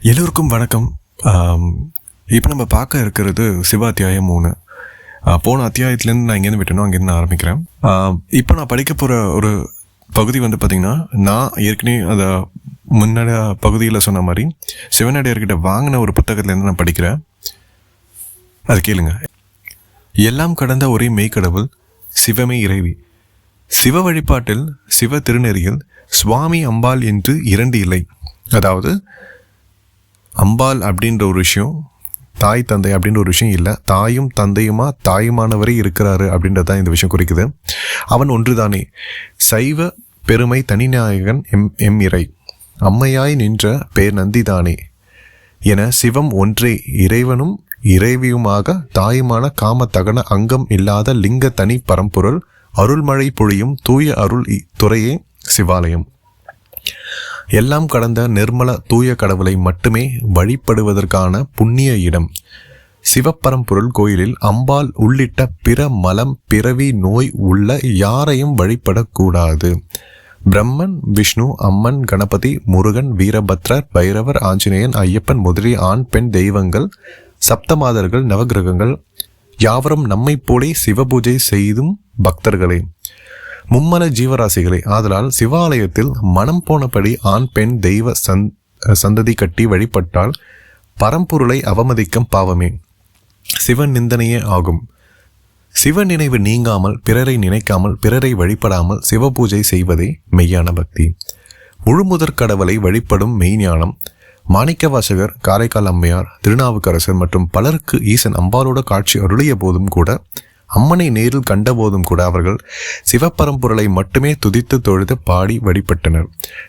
எல்லோருக்கும் வணக்கம். இப்போ நம்ம பார்க்க இருக்கிறது சிவ அத்தியாயம் 3. போன அத்தியாயத்துலேருந்து நான் எங்கேருந்து விட்டனோ அங்கேருந்து நான் ஆரம்பிக்கிறேன். இப்போ நான் படிக்க போகிற ஒரு பகுதி வந்து பார்த்திங்கன்னா, நான் ஏற்கனவே அதை முன்னாடி பகுதியில் சொன்ன மாதிரி சிவனடியார்கிட்ட வாங்கின ஒரு புத்தகத்துலேருந்து நான் படிக்கிறேன். அது கேளுங்க. எல்லாம் கடந்த ஒரே மெய்க்கடவுள் சிவமே இறைவி. சிவ வழிபாட்டில் சிவ திருநெறியில் சுவாமி அம்பாள் என்று 2 இல்லை. அதாவது அம்பாள் அப்படின்ற ஒரு விஷயம், தாய் தந்தை அப்படின்ற ஒரு விஷயம் இல்லை. தாயும் தந்தையுமா தாயுமானவரே இருக்கிறாரு அப்படின்றது தான் இந்த விஷயம் குறிக்குது. அவன் ஒன்றுதானே, சைவ பெருமை தனிநாயகன் எம் இறை, அம்மையாய் நின்ற பேர் நந்திதானே என சிவம் ஒன்றே, இறைவனும் இறைவியுமாக தாயுமான காம தகன அங்கம் இல்லாத லிங்க தனி பரம்பொருள், அருள்மழை பொழியும் தூய அருள் துறையே சிவாலயம். எல்லாம் கடந்த நிர்மல தூய கடவுளை மட்டுமே வழிபடுவதற்கான புண்ணிய இடம். சிவப்பரம்பொருள் கோயிலில் அம்பாள் உள்ளிட்ட பிற மலம் பிறவி நோய் உள்ள யாரையும் வழிபடக்கூடாது. பிரம்மன், விஷ்ணு, அம்மன், கணபதி, முருகன், வீரபத்ரர், பைரவர், ஆஞ்சநேயன், ஐயப்பன் முதலிய ஆண் பெண் தெய்வங்கள், சப்தமாதர்கள், நவகிரகங்கள் யாவரும் நம்மை போலே சிவபூஜை செய்தும் பக்தர்களே, மும்மல ஜீவராசிகளே. ஆதலால் சிவாலயத்தில் மனம் போனபடி ஆண் பெண் தெய்வ சந்ததி கட்டி வழிபட்டால் பரம்பொருளை அவமதிக்கும் பாவமே, சிவன் நிந்தனையே ஆகும். சிவ நினைவு நீங்காமல், பிறரை நினைக்காமல், பிறரை வழிபடாமல் சிவபூஜை செய்வதே மெய்யான பக்தி. முழுமுதற் கடவுளை வழிபடும் மெய்ஞானம். மாணிக்கவாசகர், காரைக்கால் அம்மையார், திருநாவுக்கரசர் மற்றும் பலருக்கு ஈசன் அம்பாலோட காட்சி அருளிய போதும் கூட, அம்மனை நேரில் கண்ட போதும் கூட அவர்கள் சிவப்பரம்பொருளை மட்டுமே துதித்து தொழுது பாடி வழிபட்டனர்.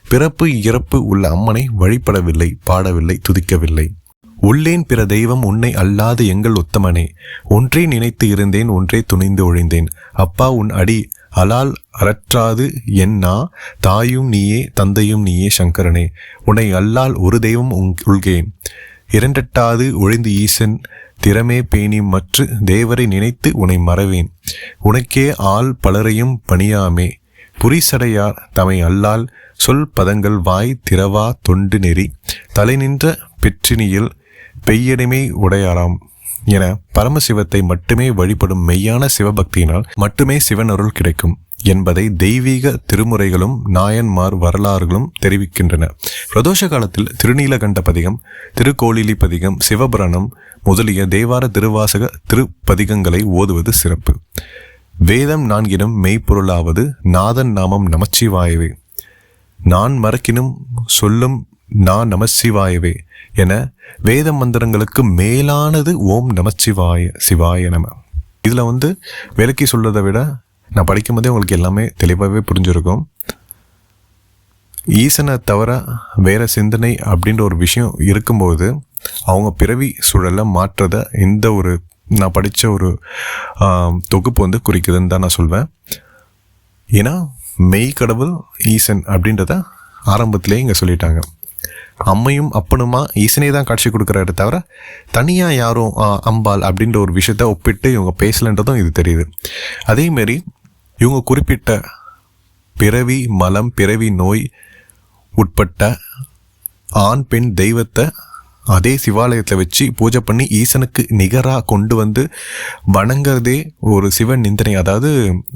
பிறப்பு இறப்பு உள்ள அம்மனை வழிபடவில்லை, பாடவில்லை, துதிக்கவில்லை. உள்ளேன் பிற தெய்வம் உன்னை அல்லாது எங்கள் உத்தமனே, ஒன்றே நினைத்து இருந்தேன், ஒன்றே துணிந்து ஒழிந்தேன். அப்பா உன் அடி அலால் அறற்றாது என்னா, தாயும் நீயே தந்தையும் நீயே சங்கரனே, உன்னை அல்லால் ஒரு தெய்வம் உள்கேன், இரண்டெட்டாது ஒழிந்து ஈசன் திறமே பேணி மற்ற தேவரை நினைத்து உன்னை மறவேன். உனக்கே ஆள் பலரையும் பணியாமே, புரிசடையார் தமை அல்லால் சொல் பதங்கள் வாய் திறவா தொண்டு நெறி, தலை நின்ற பெற்றினியில் பெய்யடிமை உடையாராம் என பரமசிவத்தை மட்டுமே வழிபடும் மெய்யான சிவபக்தியினால் மட்டுமே சிவன் அருள் கிடைக்கும் என்பதை தெய்வீக திருமுறைகளும் நாயன்மார் வரலாறுகளும் தெரிவிக்கின்றன. பிரதோஷ காலத்தில் திருநீலகண்ட பதிகம், திருக்கோளிலி பதிகம், சிவபுராணம் முதலிய தேவார திருவாசக திருப்பதிகங்களை ஓதுவது சிறப்பு. வேதம் 4 மெய்ப்பொருளாவது நாதன் நாமம் நமச்சிவாயவே, நான் மறக்கினும் சொல்லும் நான் நமச்சிவாயவே என வேத மந்திரங்களுக்கு மேலானது ஓம் நமச்சிவாய சிவாய நம. இதில் விளக்கி சொல்றதை விட நான் படிக்கும் போதே உங்களுக்கு எல்லாமே தெளிவாகவே புரிஞ்சிருக்கும். ஈசனை தவிர வேற சிந்தனை அப்படின்ற ஒரு விஷயம் இருக்கும்போது அவங்க பிறவி சூழலை மாற்றதை இந்த ஒரு நான் படித்த ஒரு தொகுப்பு குறிக்குதுன்னு தான் நான் சொல்வேன். ஏன்னா மெய் கடவுள் ஈசன் அப்படின்றத ஆரம்பத்திலே இங்கே சொல்லிட்டாங்க. அம்மையும் அப்பனுமா ஈசனே தான் காட்சி கொடுக்குறாரு தவிர தனியாக யாரும் அம்பாள் அப்படின்ற ஒரு விஷயத்த ஒப்பிட்டு இவங்க பேசலன்றதும் இது தெரியுது. அதேமாரி இவங்க குறிப்பிட்ட பிறவி மலம் பிறவி நோய் உட்பட்ட ஆண் பெண் தெய்வத்தை அதே சிவாலயத்தில் வச்சு பூஜை பண்ணி ஈசனுக்கு நிகராக கொண்டு வணங்குறதே ஒரு சிவன் நிந்தனை, அதாவது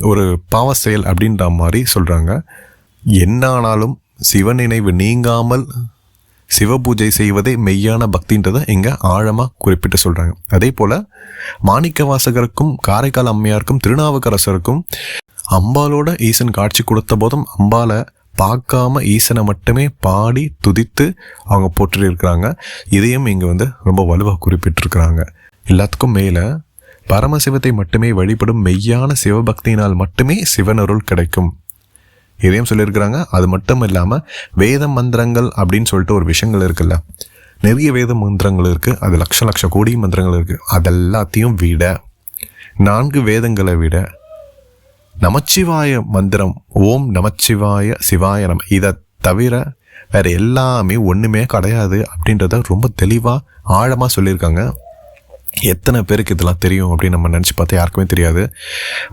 ஒரு பாவ செயல் அப்படின்ற மாதிரி சொல்கிறாங்க. என்ன ஆனாலும் சிவன் நினைவு நீங்காமல் சிவபூஜை செய்வதே மெய்யான பக்தின்றதை இங்கே ஆழமாக குறிப்பிட்டு சொல்கிறாங்க. அதே போல் மாணிக்கவாசகருக்கும் காரைக்கால் அம்மையாருக்கும் திருநாவுக்கரசருக்கும் அம்பாலோட ஈசன் காட்சி கொடுத்த போதும் அம்பாலை பார்க்காம ஈசனை மட்டுமே பாடி துதித்து அவங்க போற்றிருக்கிறாங்க. இதையும் இங்கே ரொம்ப வலுவாக குறிப்பிட்டிருக்கிறாங்க. எல்லாத்துக்கும் மேலே பரமசிவத்தை மட்டுமே வழிபடும் மெய்யான சிவபக்தியினால் மட்டுமே சிவனருள் கிடைக்கும் இதையும் சொல்லியிருக்கிறாங்க. அது மட்டும் இல்லாமல் வேத மந்திரங்கள் அப்படின்னு சொல்லிட்டு ஒரு விஷயங்கள் இருக்குல்ல, நிறைய வேத மந்திரங்கள் இருக்குது. அது லட்ச கோடி மந்திரங்கள் இருக்குது. அதெல்லாத்தையும் விட 4 வேதங்களை விட நமச்சிவாய மந்திரம் ஓம் நமச்சிவாய சிவாய நம, இதை தவிர வேற எல்லாமே ஒன்றுமே கிடையாது அப்படின்றத ரொம்ப தெளிவாக ஆழமாக சொல்லியிருக்காங்க. எத்தனை பேருக்கு இதெல்லாம் தெரியும் அப்படின்னு நம்ம நினச்சி பார்த்தா யாருக்குமே தெரியாது.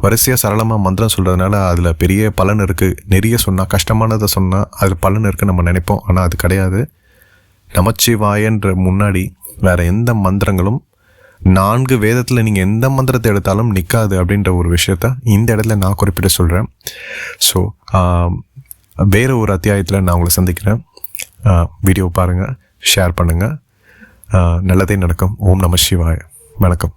வரிசையாக சரளமாக மந்திரம் சொல்கிறதுனால அதில் பெரிய பலன் இருக்குது. நிறைய சொன்னால் கஷ்டமானதை சொன்னால் அதில் பலன் இருக்குன்னு நம்ம நினைப்போம். ஆனால் அது கிடையாது. நமச்சிவாயன்ற முன்னாடி வேற எந்த மந்திரங்களும் 4 வேதத்தில் நீங்கள் எந்த மந்திரத்தை எடுத்தாலும் நிற்காது அப்படின்ற ஒரு விஷயத்த இந்த இடத்துல நான் குறிப்பிட்டு சொல்கிறேன். ஸோ வேறு ஒரு அத்தியாயத்தில் நான் உங்களை சந்திக்கிறேன். வீடியோ பாருங்கள், ஷேர் பண்ணுங்கள். நல்லதே நடக்கும். ஓம் நம சிவாய. வணக்கம்.